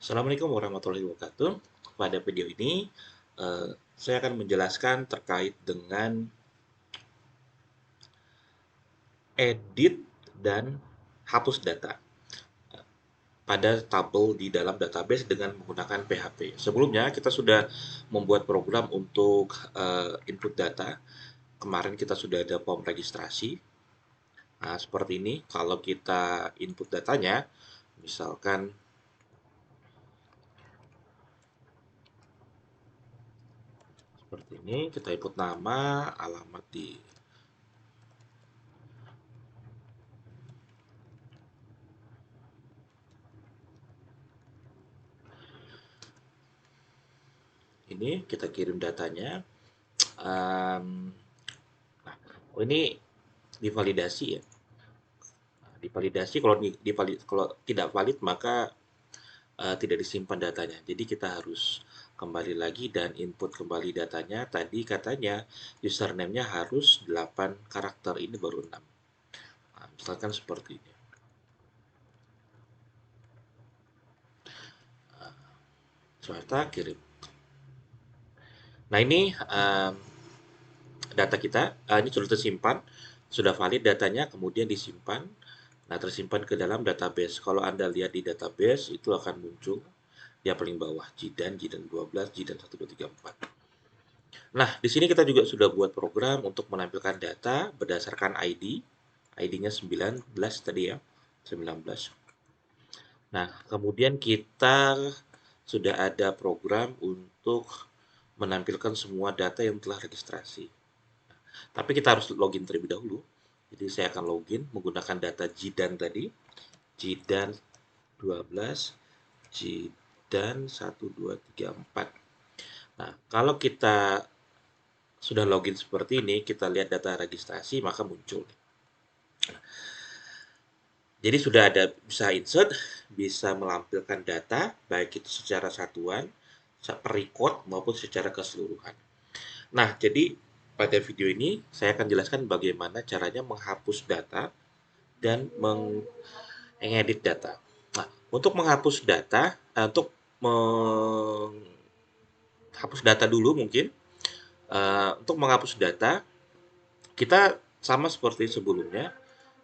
Assalamualaikum warahmatullahi wabarakatuh. Pada video ini, saya akan menjelaskan terkait dengan edit dan hapus data pada tabel di dalam database dengan menggunakan PHP. Sebelumnya, kita sudah membuat program untuk input data. Kemarin kita sudah ada form registrasi. Nah, seperti ini, kalau kita input datanya, misalkan seperti ini, kita input nama, alamat di ini, kita kirim datanya. Um, oh ini divalidasi ya. Nah, divalidasi kalau tidak valid maka tidak disimpan datanya. Jadi kita harus kembali lagi dan input kembali datanya. Tadi katanya username-nya harus 8 karakter, ini baru 6. Nah, misalkan seperti ini. Swasta kirim. Nah, ini data kita, ini sudah tersimpan, sudah valid datanya, kemudian disimpan. Nah, tersimpan ke dalam database. Kalau Anda lihat di database, itu akan muncul di paling bawah, Jidan 12, Jidan 1, 2, 3, 4. Nah, di sini kita juga sudah buat program untuk menampilkan data berdasarkan ID. ID-nya 19 tadi ya, 19. Nah, kemudian kita sudah ada program untuk menampilkan semua data yang telah registrasi. Tapi kita harus login terlebih dahulu. Jadi saya akan login menggunakan data Jidan tadi. Jidan 12, Jidan 1, 2, 3, 4. Nah, kalau kita sudah login seperti ini, kita lihat data registrasi, maka muncul. Jadi sudah ada bisa insert, bisa melampirkan data, baik itu secara satuan, per record, maupun secara keseluruhan. Nah, jadi pada video ini saya akan jelaskan bagaimana caranya menghapus data dan mengedit data. Nah, untuk menghapus data, untuk menghapus data dulu mungkin, untuk menghapus data, kita sama seperti sebelumnya,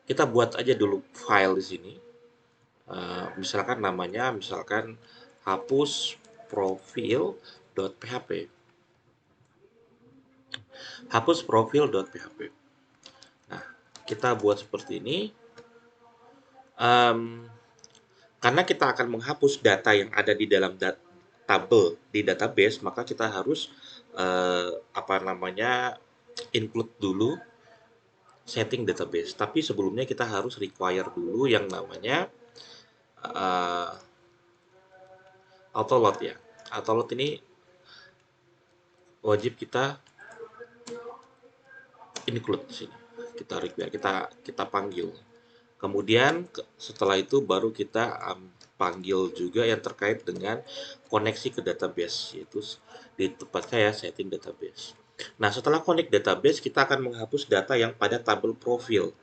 kita buat aja dulu file di sini. Misalkan namanya, misalkan hapus profil.php. Hapus profil.php. Nah, kita buat seperti ini. Karena kita akan menghapus data yang ada di dalam tabel di database, maka kita harus include dulu setting database. Tapi sebelumnya kita harus require dulu yang namanya uh, autoload ya. Autoload ini wajib kita include di sini. Kita require, kita panggil. Kemudian setelah itu baru kita panggil juga yang terkait dengan koneksi ke database, yaitu di tempat saya setting database. Nah, setelah connect database, kita akan menghapus data yang pada tabel profil,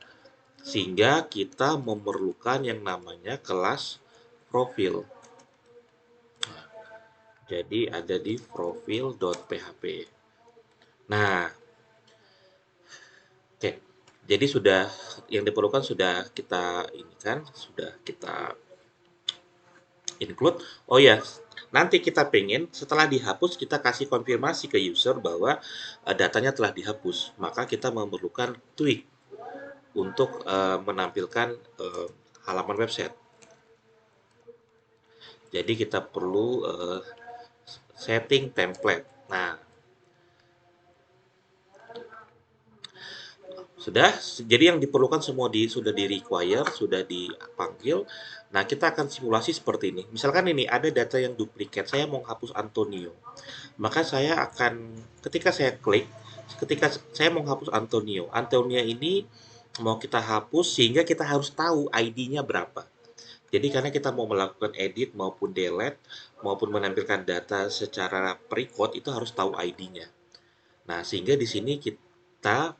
sehingga kita memerlukan yang namanya kelas profil. Jadi ada di profil.php. Nah, oke. Jadi sudah yang diperlukan sudah kita ini kan, sudah kita include. Oh ya, nanti kita pengen setelah dihapus kita kasih konfirmasi ke user bahwa datanya telah dihapus. Maka kita memerlukan tweak untuk menampilkan halaman website. Jadi kita perlu setting template. Nah, sudah, jadi yang diperlukan semua sudah di require, sudah dipanggil. Nah, kita akan simulasi seperti ini. Misalkan ini ada data yang duplikat, saya mau hapus Antonio. Maka saya akan, ketika saya klik, ketika saya mau hapus Antonio, Antonio ini mau kita hapus sehingga kita harus tahu ID-nya berapa. Jadi karena kita mau melakukan edit maupun delete, maupun menampilkan data secara pre-code, itu harus tahu ID-nya. Nah, sehingga di sini kita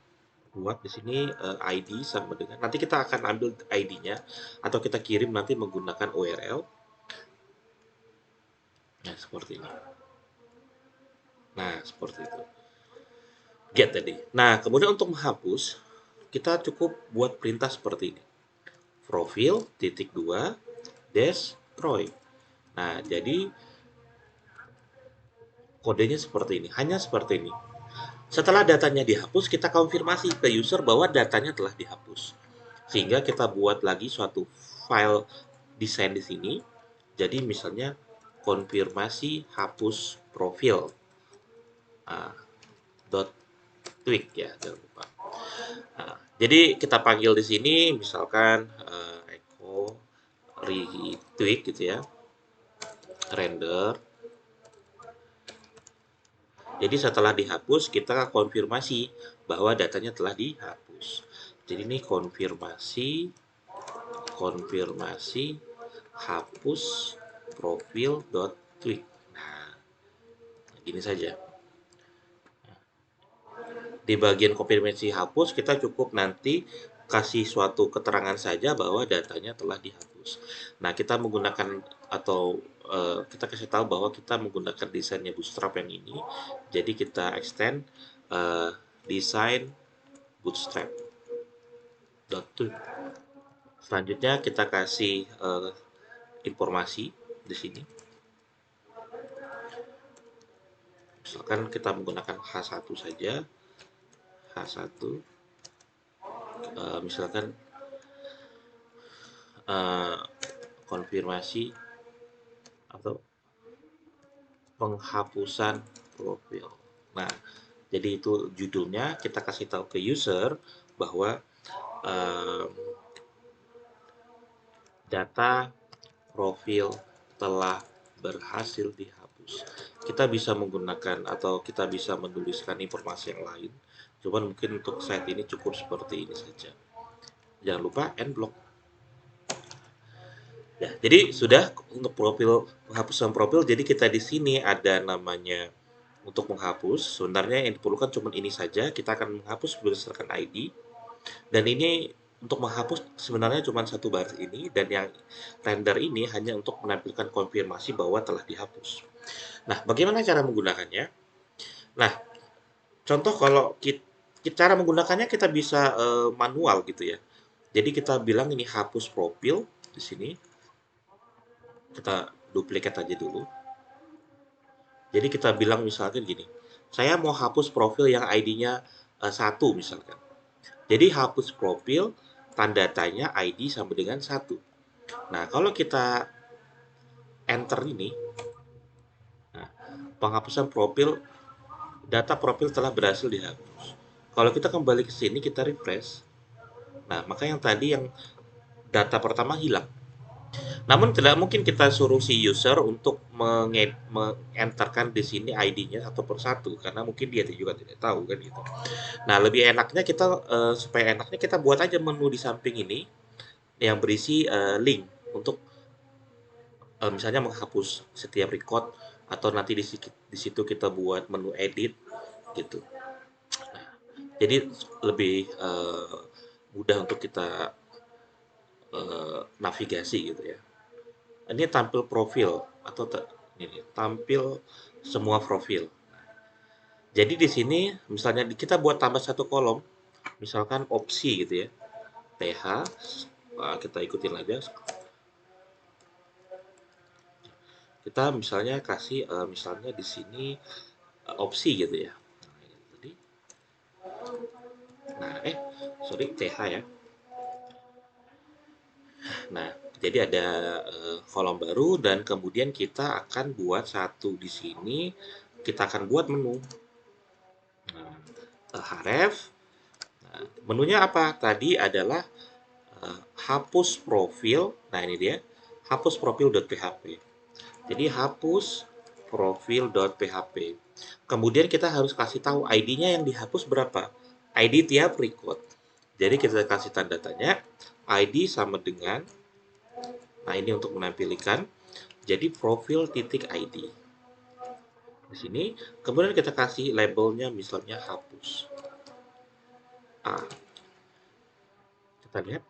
buat di sini ID sama dengan nanti kita akan ambil ID-nya atau kita kirim nanti menggunakan URL. Nah, seperti ini. Nah, seperti itu. Get tadi. Nah, kemudian untuk menghapus, kita cukup buat perintah seperti ini. Profil, titik 2, destroy. Nah, jadi kodenya seperti ini. Hanya seperti ini. Setelah datanya dihapus, kita konfirmasi ke user bahwa datanya telah dihapus. Sehingga kita buat lagi suatu file desain di sini. Jadi misalnya konfirmasi hapus profil. Nah, dot tweak ya, jangan lupa. Nah, jadi kita panggil di sini misalkan echo retweak gitu ya, render. Jadi setelah dihapus kita konfirmasi bahwa datanya telah dihapus. Jadi ini konfirmasi hapus profil.tweak. Nah, gini saja. Di bagian konfirmasi hapus kita cukup nanti kasih suatu keterangan saja bahwa datanya telah dihapus. Nah, kita menggunakan atau kita kasih tahu bahwa kita menggunakan desainnya Bootstrap yang ini. Jadi kita extend desain Bootstrap. Selanjutnya kita kasih informasi di sini. Misalkan kita menggunakan H1 saja. H1 misalkan konfirmasi atau penghapusan profil. Nah, jadi itu judulnya, kita kasih tahu ke user bahwa data profil telah berhasil dihapus. Kita bisa menggunakan atau kita bisa menuliskan informasi yang lain. Cuman mungkin untuk saat ini cukup seperti ini saja. Jangan lupa end block. Ya, jadi sudah untuk penghapusan profil. Jadi kita di sini ada namanya untuk menghapus. Sebenarnya yang diperlukan cuma ini saja. Kita akan menghapus berdasarkan ID. Dan ini untuk menghapus sebenarnya cuma satu baris ini, dan yang render ini hanya untuk menampilkan konfirmasi bahwa telah dihapus. Nah, bagaimana cara menggunakannya? Nah, contoh kalau cara menggunakannya kita bisa manual gitu ya. Jadi kita bilang ini hapus profil di sini. Kita duplikat aja dulu. Jadi kita bilang misalkan gini, saya mau hapus profil yang ID-nya 1 misalkan. Jadi hapus profil, tanda tanya ID sama dengan 1. Nah, kalau kita enter ini, nah, penghapusan profil, data profil telah berhasil dihapus. Kalau kita kembali ke sini, kita refresh. Nah, maka yang tadi yang data pertama hilang. Namun tidak mungkin kita suruh si user untuk mengenterkan di sini ID-nya satu persatu karena mungkin dia juga tidak tahu kan gitu. Nah, lebih enaknya kita supaya enaknya kita buat aja menu di samping ini yang berisi link untuk misalnya menghapus setiap record, atau nanti di situ kita buat menu edit gitu. Nah, jadi lebih mudah untuk kita navigasi gitu ya. Ini tampil profil atau ini tampil semua profil. Jadi di sini misalnya kita buat tambah satu kolom, misalkan opsi gitu ya, TH, kita ikutin aja. Kita misalnya kasih misalnya di sini opsi gitu ya. Nah, sorry, TH ya. Nah, jadi ada kolom baru dan kemudian kita akan buat satu di sini. Kita akan buat menu. Nah, href. Nah, menunya apa? Tadi adalah hapus profil. Nah, ini dia. Hapus profil.php. Jadi hapus profil.php. Kemudian kita harus kasih tahu ID-nya yang dihapus berapa. ID tiap record. Jadi kita kasih tanda tanya ID sama dengan, nah ini untuk menampilkan, jadi profil titik ID. Di sini, kemudian kita kasih labelnya misalnya hapus. Kita lihat.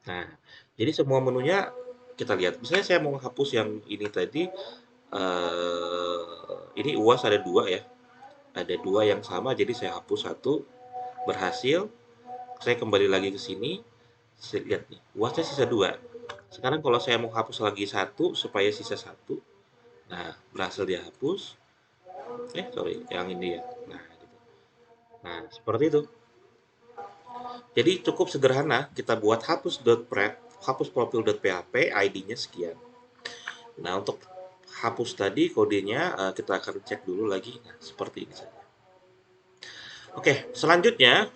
Nah, jadi semua menunya Kita lihat, misalnya saya mau hapus yang ini tadi, ini UAS ada dua ya, ada dua yang sama, jadi saya hapus satu, berhasil. Saya kembali lagi ke sini, saya lihat nih, UASnya sisa dua. Sekarang kalau saya mau hapus lagi satu supaya sisa satu, nah berhasil dihapus. Sorry, yang ini ya. Nah, gitu. Nah, seperti itu. Jadi cukup sederhana, kita buat hapus.prep, hapus profil.php, ID-nya sekian. Nah, untuk hapus tadi kodenya kita akan cek dulu lagi. Nah, seperti ini saja. Oke, selanjutnya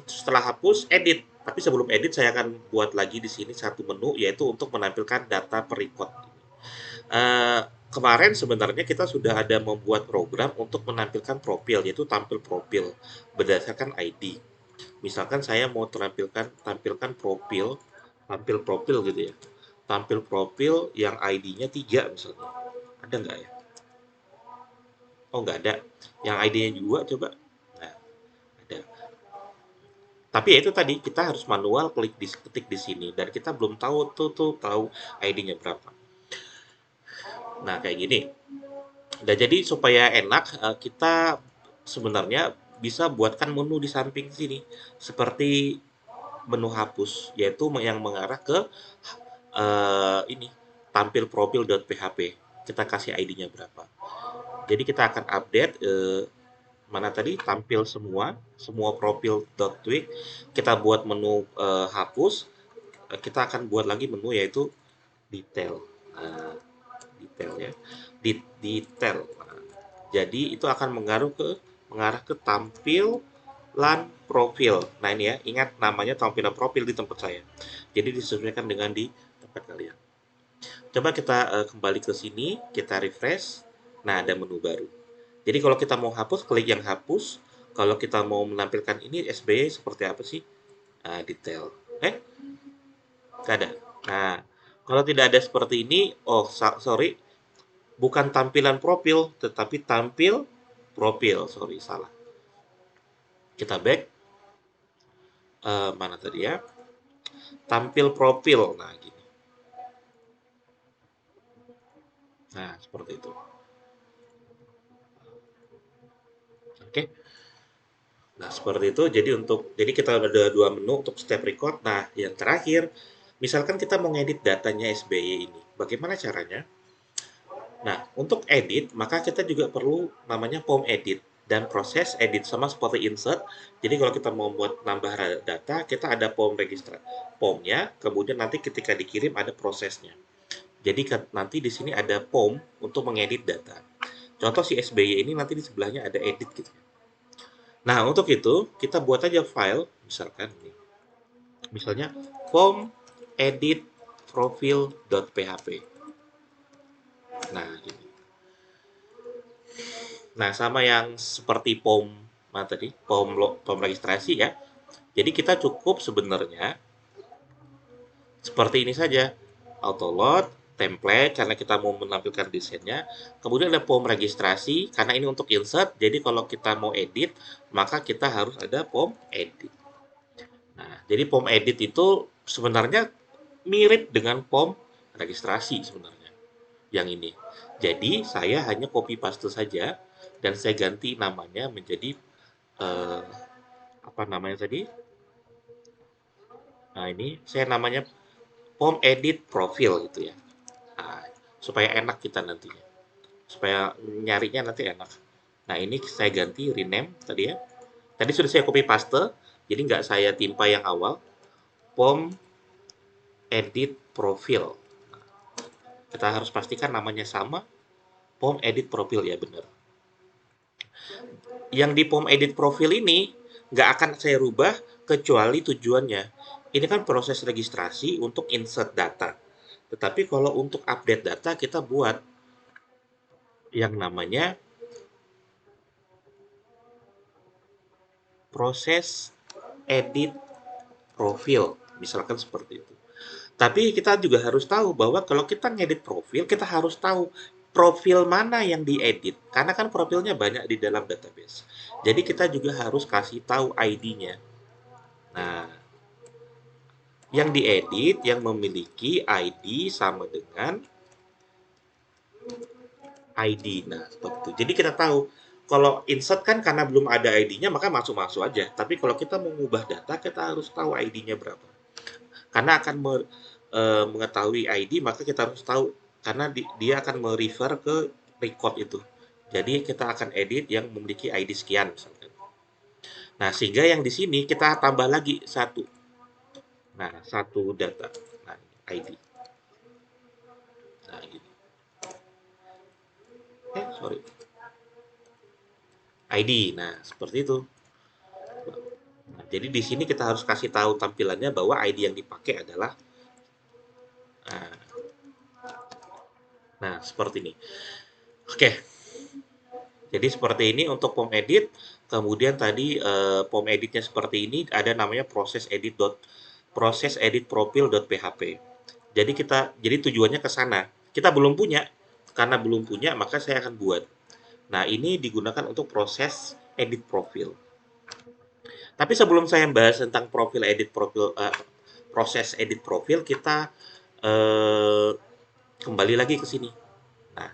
setelah hapus, edit. Tapi sebelum edit, saya akan buat lagi di sini satu menu, yaitu untuk menampilkan data per record. Eh, Kemarin sebenarnya kita sudah ada membuat program untuk menampilkan profil, yaitu tampil profil berdasarkan ID. Misalkan saya mau tampilkan profil, tampil profil gitu ya. Tampil profil yang ID-nya 3 misalnya. Ada nggak ya? Oh, nggak ada. Yang ID-nya 2 coba. Nah, ada. Tapi ya itu tadi kita harus manual ketik di sini dan kita belum tahu ID-nya berapa. Nah, kayak gini. Nah, jadi supaya enak kita sebenarnya bisa buatkan menu di samping sini seperti menu hapus, yaitu yang mengarah ke ini tampil profil.php. Kita kasih ID-nya berapa. Jadi kita akan update mana tadi tampil semua profil.tweet. Kita buat menu hapus. Kita akan buat lagi menu yaitu detail. Nah, detail ya. Detail. Nah, jadi itu akan mengarah ke tampilan profil. Nah ini ya, ingat namanya tampilan profil di tempat saya. Jadi disesuaikan dengan di tempat kalian. Coba kita kembali ke sini, kita refresh. Nah, ada menu baru. Jadi kalau kita mau hapus, klik yang hapus. Kalau kita mau menampilkan ini SBY seperti apa sih? Detail. Nggak ada. Nah, kalau tidak ada seperti ini, oh sorry, bukan tampilan profil, tetapi tampil profil. Sorry, salah. Kita back. Mana tadi ya? Tampil profil. Nah, gini. Nah, seperti itu. Oke. Nah, seperti itu. Jadi kita ada dua menu untuk step record. Nah, yang terakhir, misalkan kita mau ngedit datanya SBY ini. Bagaimana caranya? Nah, untuk edit, maka kita juga perlu namanya form edit dan proses edit sama seperti insert. Jadi kalau kita mau buat nambah data, kita ada form register, formnya, kemudian nanti ketika dikirim ada prosesnya. Jadi nanti di sini ada form untuk mengedit data. Contoh si SBY ini nanti di sebelahnya ada edit gitu. Nah, untuk itu kita buat aja file, misalkan ini. Misalnya form edit profil.php. Nah, gini. Nah, sama yang seperti form tadi, form registrasi ya. Jadi kita cukup sebenarnya seperti ini saja. Auto load, template karena kita mau menampilkan desainnya. Kemudian ada form registrasi karena ini untuk insert. Jadi kalau kita mau edit, maka kita harus ada form edit. Nah, jadi form edit itu sebenarnya mirip dengan form registrasi sebenarnya yang ini. Jadi saya hanya copy paste saja dan saya ganti namanya menjadi eh, apa namanya tadi? Nah, ini saya namanya form edit profil gitu ya. Nah, supaya enak kita nantinya. Supaya nyarinya nanti enak. Nah, ini saya ganti rename tadi ya. Tadi sudah saya copy paste, jadi nggak saya timpa yang awal. Form edit profil. Kita harus pastikan namanya sama. Form edit profil ya benar. Yang di form edit profil ini nggak akan saya rubah kecuali tujuannya. Ini kan proses registrasi untuk insert data. Tetapi kalau untuk update data kita buat yang namanya proses edit profil. Misalkan seperti itu. Tapi kita juga harus tahu bahwa kalau kita ngedit profil, kita harus tahu profil mana yang diedit. Karena kan profilnya banyak di dalam database. Jadi kita juga harus kasih tahu ID-nya. Nah, Yang diedit yang memiliki ID sama dengan ID. Nah, seperti itu. Jadi kita tahu kalau insert kan karena belum ada ID-nya maka masuk-masuk aja. Tapi kalau kita mau mengubah data kita harus tahu ID-nya berapa. Karena akan mengetahui ID maka kita harus tahu karena dia akan merefer ke record itu. Jadi kita akan edit yang memiliki ID sekian misalkan. Nah, sehingga yang di sini kita tambah lagi satu. Nah, satu data. Nah, ID. Nah, ini. Sorry. ID. Nah, seperti itu. Nah, jadi di sini kita harus kasih tahu tampilannya bahwa ID yang dipakai adalah nah, nah seperti ini. Oke, jadi seperti ini untuk form edit. Kemudian tadi form editnya seperti ini ada namanya proses edit profil.php. Jadi tujuannya ke sana. Kita belum punya. Karena belum punya maka saya akan buat. Nah, ini digunakan untuk proses edit profil. Tapi sebelum saya bahas tentang proses edit profil, kita eh, kembali lagi ke sini. Nah,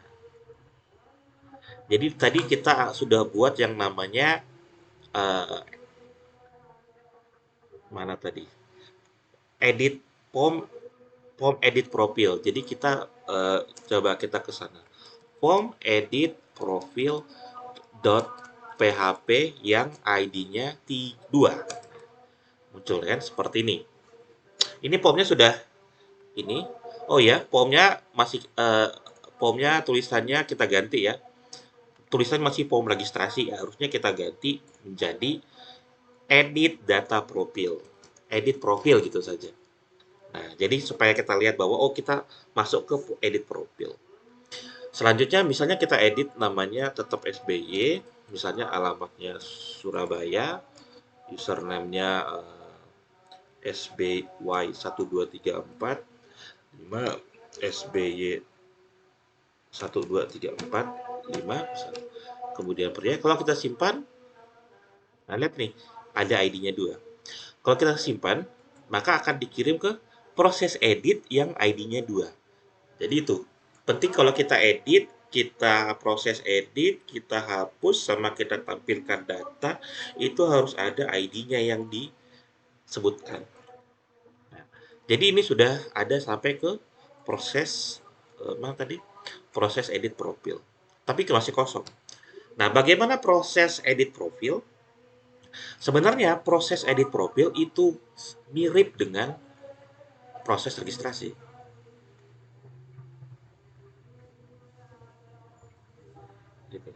jadi tadi kita sudah buat yang namanya eh, mana tadi? Edit form form edit profil. Jadi kita coba kita ke sana. Form edit profil dot php yang ID-nya T2. Muncul kan seperti ini. Ini formnya sudah ini. Oh ya, formnya tulisannya kita ganti ya. Tulisan masih form registrasi, ya. Harusnya kita ganti menjadi edit data profil. Edit profil gitu saja. Nah, jadi supaya kita lihat bahwa oh kita masuk ke edit profil. Selanjutnya misalnya kita edit namanya tetap SBY, misalnya alamatnya Surabaya, username-nya SBY1234 5 SBY 1234 5 kemudian pria. Kalau kita simpan, nah lihat nih, ada ID-nya 2. Kalau kita simpan, maka akan dikirim ke proses edit yang ID-nya 2. Jadi itu penting kalau kita edit, kita proses edit, kita hapus sama kita tampilkan data, itu harus ada ID-nya yang disebutkan. Nah, jadi ini sudah ada sampai ke proses mana tadi? Proses edit profil. Tapi masih kosong. Nah, bagaimana proses edit profil? Sebenarnya proses edit profil itu mirip dengan proses registrasi. Gitu.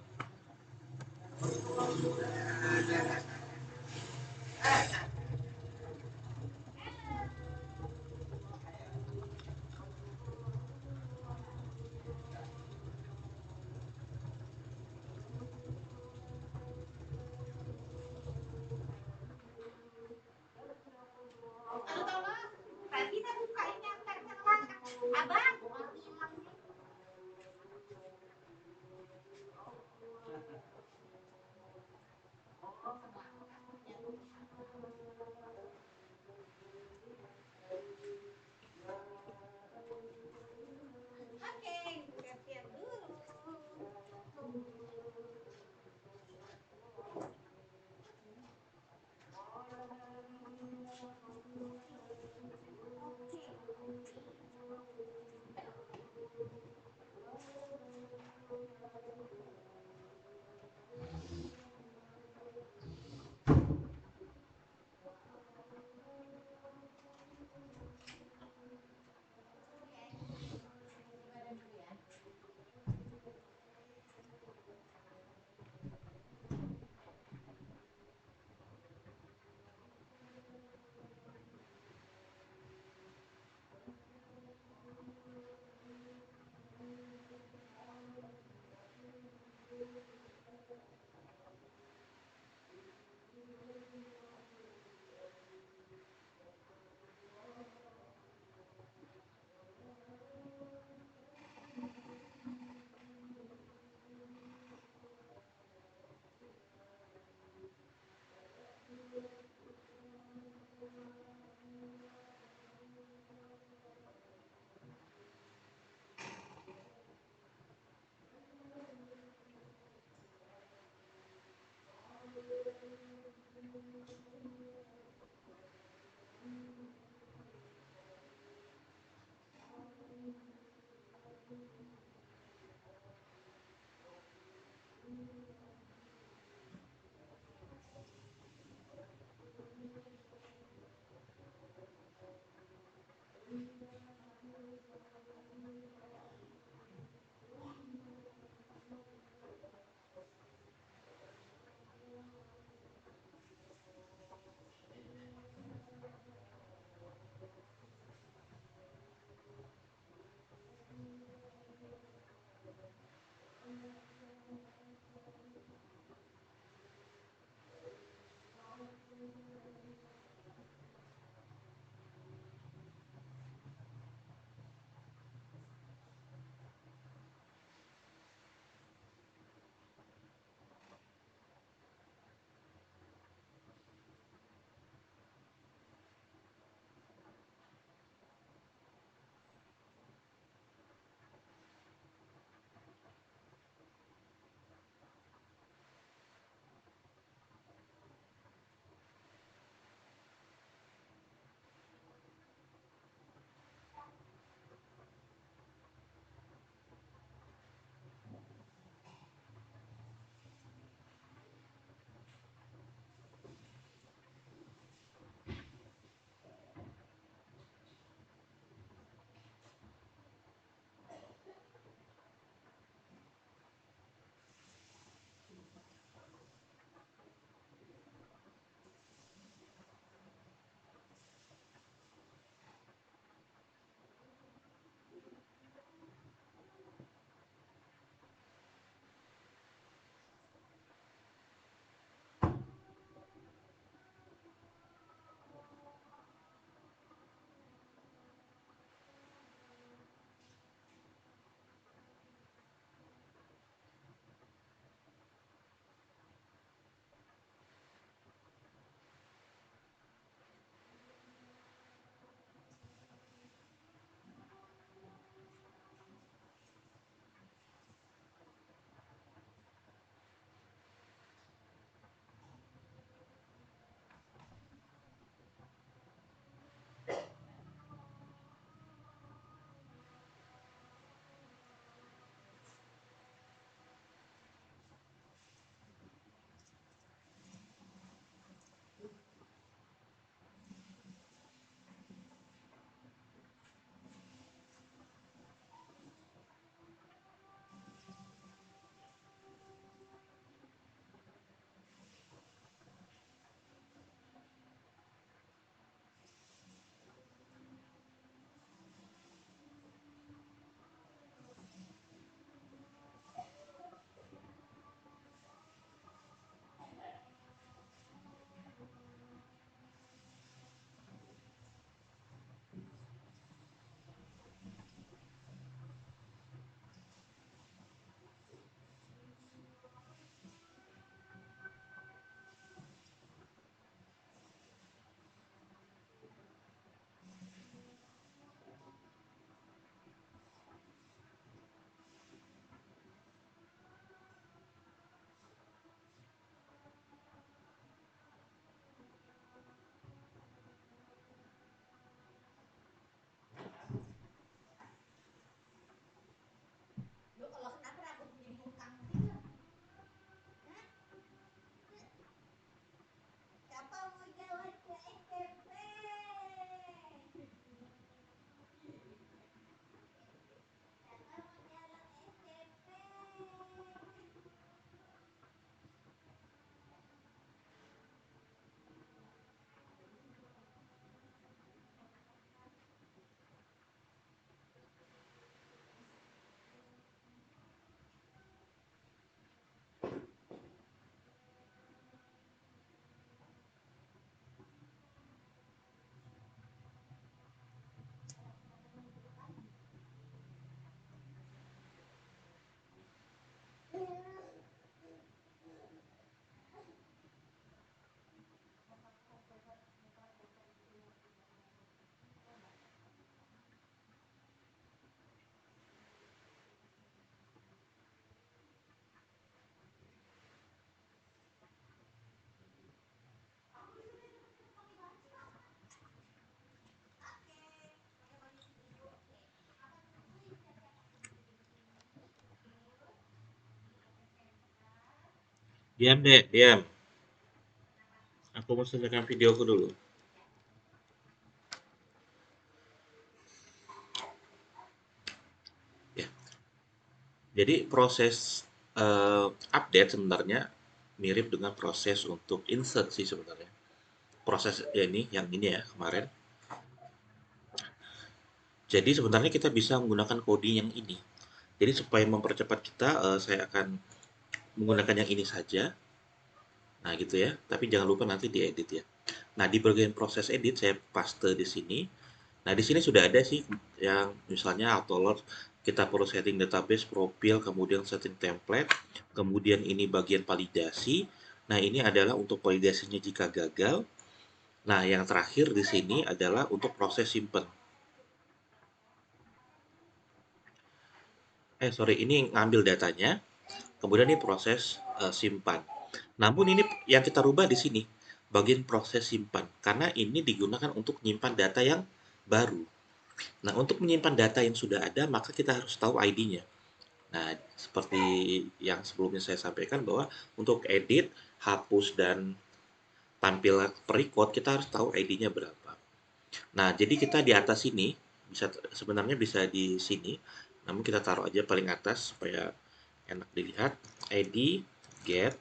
Diam deh, diam. Aku mau selesaikan videoku dulu. Ya, jadi proses update sebenarnya mirip dengan proses untuk insert sih sebenarnya. Proses ya ini ya kemarin. Jadi sebenarnya kita bisa menggunakan coding yang ini. Jadi supaya mempercepat kita, saya akan menggunakan yang ini saja. Nah gitu ya. Tapi jangan lupa nanti diedit ya. Nah di bagian proses edit saya paste di sini. Nah di sini sudah ada sih yang misalnya autoload kita perlu setting database, profil, kemudian setting template, kemudian ini bagian validasi. Nah ini adalah untuk validasinya jika gagal. Nah yang terakhir di sini adalah untuk proses simpen. Sorry, ini ngambil datanya, kemudian ini proses simpan. Namun ini yang kita rubah di sini, bagian proses simpan, karena ini digunakan untuk menyimpan data yang baru. Nah, untuk menyimpan data yang sudah ada, maka kita harus tahu ID-nya. Nah, seperti yang sebelumnya saya sampaikan bahwa untuk edit, hapus, dan tampil record, kita harus tahu ID-nya berapa. Nah, jadi kita di atas sini, sebenarnya bisa di sini, namun kita taruh aja paling atas supaya enak dilihat. ID, get,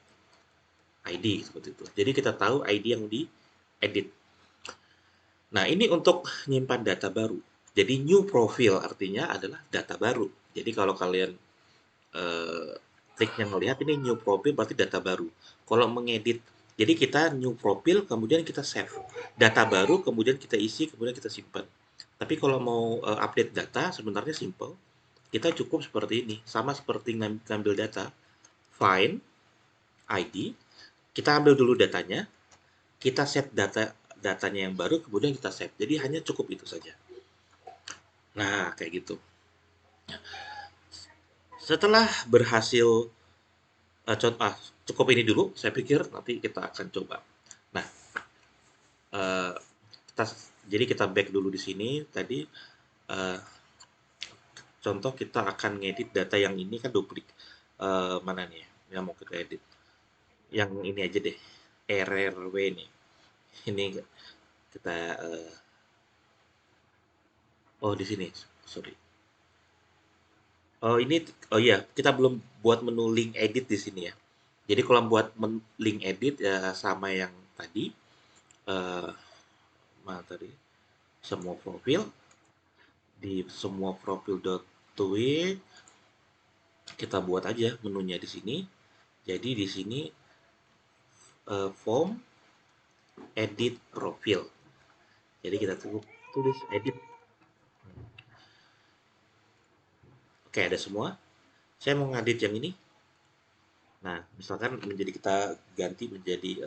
ID, seperti itu. Jadi kita tahu ID yang diedit. Nah, ini untuk menyimpan data baru. Jadi new profile artinya adalah data baru. Jadi kalau kalian eh, kliknya melihat ini new profile berarti data baru. Kalau mengedit, jadi kita new profile kemudian kita save. Data baru kemudian kita isi kemudian kita simpan. Tapi kalau mau update data sebenarnya simple. Kita cukup seperti ini, sama seperti ngambil data, find ID, kita ambil dulu datanya, kita set datanya yang baru kemudian kita save. Jadi hanya cukup itu saja. Nah, kayak gitu. Setelah berhasil cukup ini dulu, saya pikir nanti kita akan coba. Nah, eh, kita jadi kita back dulu di sini tadi. eh, Contoh kita akan ngedit data yang ini kan duplik. Mana nih ya? Yang mau kita edit? Yang ini aja deh. RRW nih. Ini kita oh di sini. Sorry. Oh ini oh iya, kita belum buat menu link edit di sini ya. Jadi kalau buat link edit ya sama yang tadi eh mana tadi? Semua profil di semua profil.tweet kita buat aja menunya di sini. Jadi di sini form edit profil. Jadi kita tulis edit. Oke, ada semua. Saya mau ngadit yang ini. Nah, misalkan menjadi kita ganti menjadi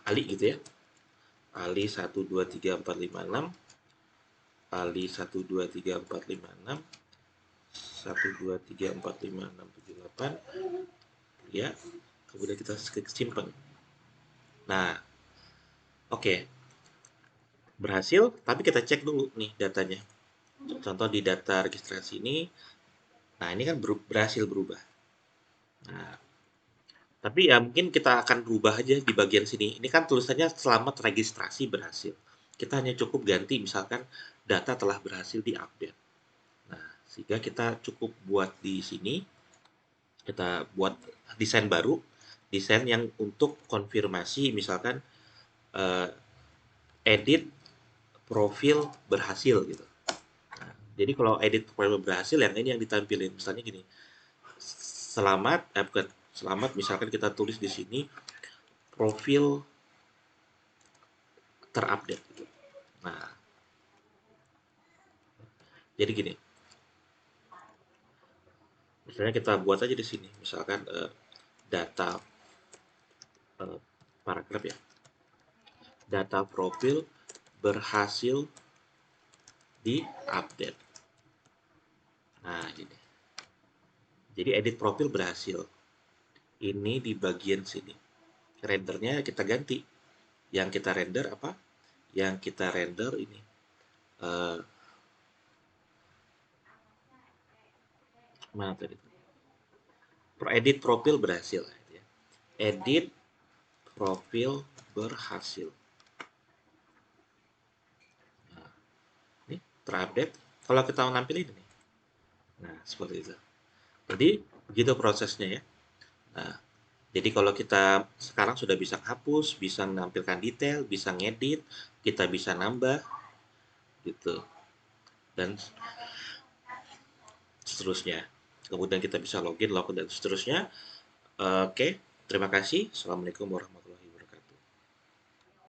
Ali gitu ya. Ali 1 2 3 4 5 6, Ali 1 2 3 4 5 6, 1 2 3 4 5 6 7 8, ya. Kemudian kita simpan. Nah, oke, okay. Berhasil, tapi kita cek dulu nih datanya. Contoh di data registrasi ini, nah ini kan berhasil berubah. Nah, tapi ya mungkin kita akan rubah aja di bagian sini. Ini kan tulisannya selamat registrasi berhasil. Kita hanya cukup ganti misalkan data telah berhasil diupdate. Nah, sehingga kita cukup buat di sini, kita buat desain baru, desain yang untuk konfirmasi misalkan eh, edit profil berhasil gitu. Nah, jadi kalau edit profil berhasil yang ini yang ditampilin misalnya gini, selamat bukan selamat misalkan kita tulis di sini profil terupdate gitu. Nah, jadi gini, misalnya kita buat aja di sini, misalkan data paragraf ya, data profil berhasil di-update. Nah, gini. Jadi edit profil berhasil. Ini di bagian sini. Rendernya kita ganti. Yang kita render apa? Yang kita render ini. Uh, Mana tadi? edit profil berhasil gitu ya. Edit profil berhasil. Nah, ini terupdate. Kalau kita nampilin ini, nah seperti itu. Jadi begitu prosesnya ya. Nah, jadi kalau kita sekarang sudah bisa hapus, bisa menampilkan detail, bisa ngedit, kita bisa nambah gitu, dan seterusnya. Kemudian kita bisa login, login dan seterusnya. Oke, terima kasih. Assalamualaikum warahmatullahi wabarakatuh.